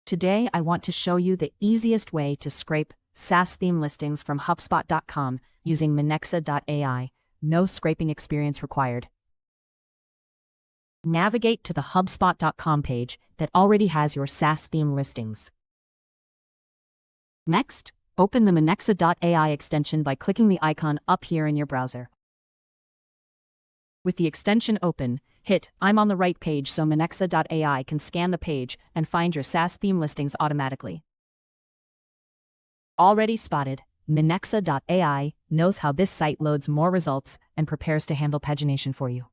Today I want to show you the easiest way to scrape SaaS theme listings from Hubspot.com using Minexa.ai. No scraping experience required. Navigate to the Hubspot.com page that already has your SaaS theme listings. Next, open the Minexa.ai extension by clicking the icon up here in your browser. With the extension open, hit I'm on the right page so Minexa.ai can scan the page and find your SaaS theme listings automatically. Already spotted, Minexa.ai knows how this site loads more results and prepares to handle pagination for you.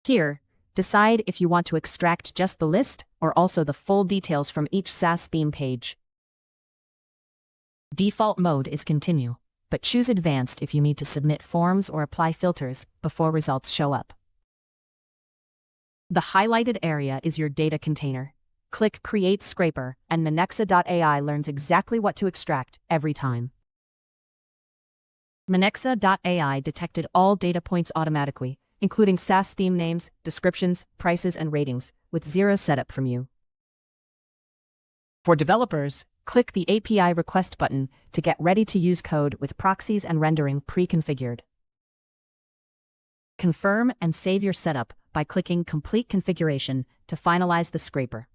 Here, decide if you want to extract just the list or also the full details from each SaaS theme page. Default mode is Continue, but choose Advanced if you need to submit forms or apply filters before results show up. The highlighted area is your data container. Click Create Scraper, and Minexa.ai learns exactly what to extract every time. Minexa.ai detected all data points automatically, including SaaS theme names, descriptions, prices, and ratings, with zero setup from you. For developers, click the API Request button to get ready to use code with proxies and rendering pre-configured. Confirm and save your setup by clicking Complete Configuration to finalize the scraper.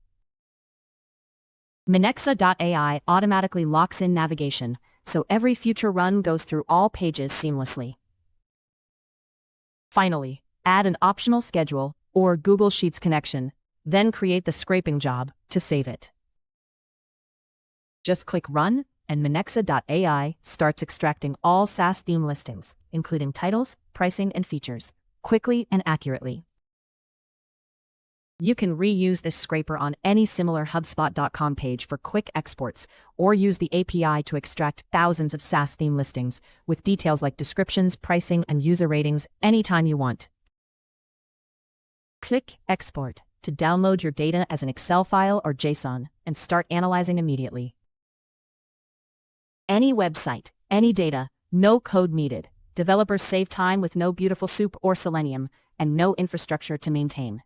Minexa.ai automatically locks in navigation, so every future run goes through all pages seamlessly. Finally, add an optional schedule or Google Sheets connection, then create the scraping job to save it. Just click Run, and Minexa.ai starts extracting all SaaS theme listings, including titles, pricing, and features, quickly and accurately. You can reuse this scraper on any similar Hubspot.com page for quick exports, or use the API to extract thousands of SaaS theme listings, with details like descriptions, pricing, and user ratings anytime you want. Click Export to download your data as an Excel file or JSON, and start analyzing immediately. Any website, any data, no code needed. Developers save time with no beautiful soup or Selenium, and no infrastructure to maintain.